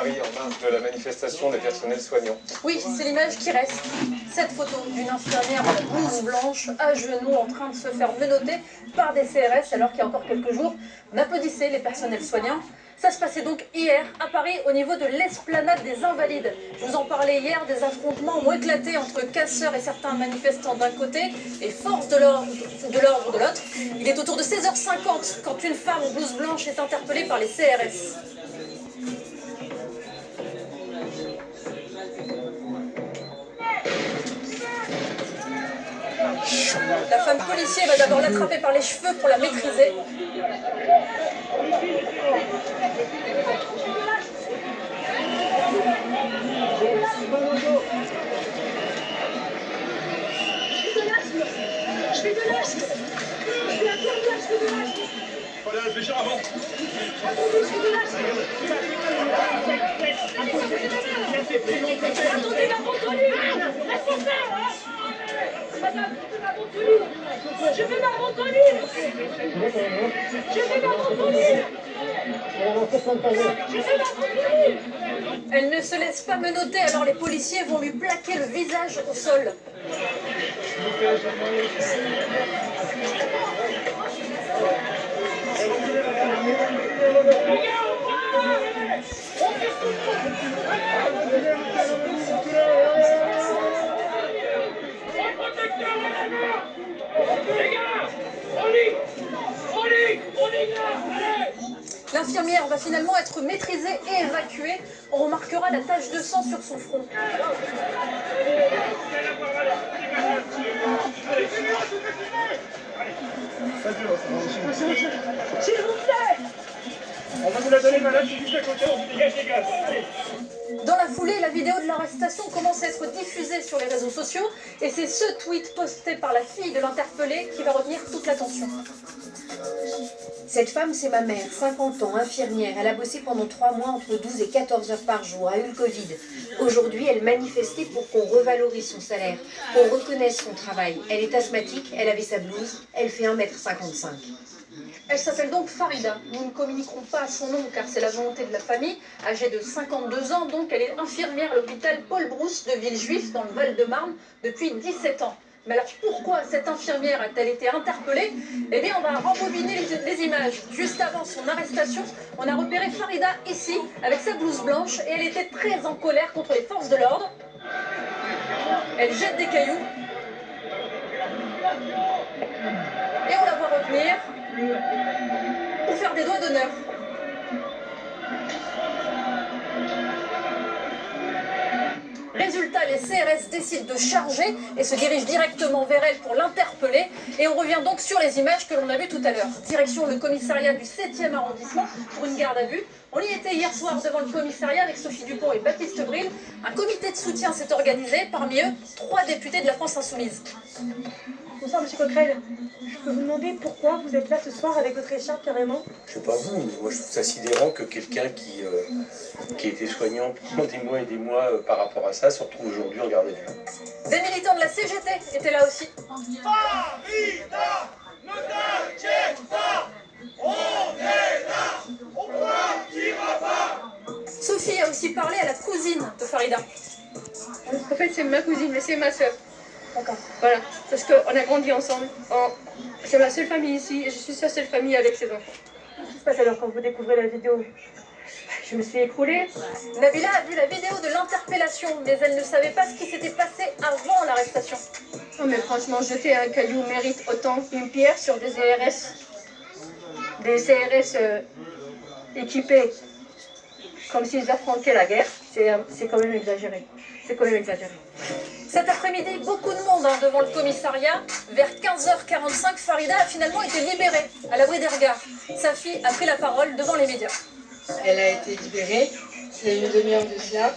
Paris en marge de la manifestation des personnels soignants. Oui, c'est l'image qui reste. Cette photo d'une infirmière en blouse blanche, à genoux, en train de se faire menotter par des CRS, alors qu'il y a encore quelques jours, on applaudissait les personnels soignants. Ça se passait donc hier à Paris au niveau de l'esplanade des Invalides. Je vous en parlais hier, des affrontements ont éclaté entre casseurs et certains manifestants d'un côté et forces de l'ordre de l'autre. Il est autour de 16h50 quand une femme en blouse blanche est interpellée par les CRS. La femme policier va d'abord l'attraper par les cheveux pour la maîtriser. Je fais de l'asthme. Je suis infirmière, je fais de l'asthme. Faut aller réfléchir avant. Attendez, je fais de l'asthme. Attendez ma ventoline. Responsable. Madame, je veux ma ventoline. Je veux ma ventoline. Je veux ma ventoline. Elle ne se laisse pas menotter, alors les policiers vont lui plaquer le visage au sol. L'infirmière va finalement être maîtrisée et évacuée. On remarquera la tache de sang sur son front. S'il vous plaît. On va vous la donner, madame, c'est juste à côté, on vous dégage les gaz. Allez. Dans la foulée, la vidéo de l'arrestation commence à être diffusée sur les réseaux sociaux et c'est ce tweet posté par la fille de l'interpellé qui va retenir toute l'attention. Cette femme, c'est ma mère, 50 ans, infirmière. Elle a bossé pendant 3 mois entre 12 et 14 heures par jour, a eu le Covid. Aujourd'hui, elle manifestait pour qu'on revalorise son salaire, qu'on reconnaisse son travail. Elle est asthmatique, elle avait sa blouse, elle fait 1,55 m. Elle s'appelle donc Farida. Nous ne communiquerons pas son nom car c'est la volonté de la famille. Âgée de 52 ans, donc elle est infirmière à l'hôpital Paul Brousse de Villejuif dans le Val-de-Marne depuis 17 ans. Mais alors pourquoi cette infirmière a-t-elle été interpellée? Eh bien on va rembobiner les images. Juste avant son arrestation, on a repéré Farida ici avec sa blouse blanche et elle était très en colère contre les forces de l'ordre. Elle jette des cailloux. Et on la voit revenir pour faire des doigts d'honneur. Résultat, les CRS décident de charger et se dirigent directement vers elle pour l'interpeller. Et on revient donc sur les images que l'on a vues tout à l'heure. Direction le commissariat du 7e arrondissement pour une garde à vue. On y était hier soir devant le commissariat avec Sophie Dupont et Baptiste Bril. Un comité de soutien s'est organisé, parmi eux 3 députés de la France Insoumise. Bonsoir, monsieur Coquerel. Je peux vous demander pourquoi vous êtes là ce soir avec votre écharpe carrément? Je sais pas vous, mais moi je trouve ça sidérant que quelqu'un qui était soignant pendant des mois et des mois par rapport à ça se retrouve aujourd'hui en garde à vue. Des militants de la CGT étaient là aussi. Farida, ne t'inquiète pas, on est là, on partira pas. Sophie a aussi parlé à la cousine de Farida. En fait, c'est ma cousine, mais c'est ma soeur. D'accord. Voilà, parce qu'on a grandi ensemble. C'est ma seule famille ici, et je suis sa seule famille avec ses enfants. Qu'est-ce qui se passe alors quand vous découvrez la vidéo? Je me suis écroulée. Nabila a vu la vidéo de l'interpellation, mais elle ne savait pas ce qui s'était passé avant l'arrestation. Non mais franchement, jeter un caillou mérite autant qu'une pierre sur des CRS. Des CRS équipés comme s'ils affrontaient la guerre. C'est quand même exagéré. C'est quand même exagéré. Cet après-midi, beaucoup de monde devant le commissariat. Vers 15h45, Farida a finalement été libérée, à l'abri des regards. Sa fille a pris la parole devant les médias. Elle a été libérée, il y a une demi-heure de cela.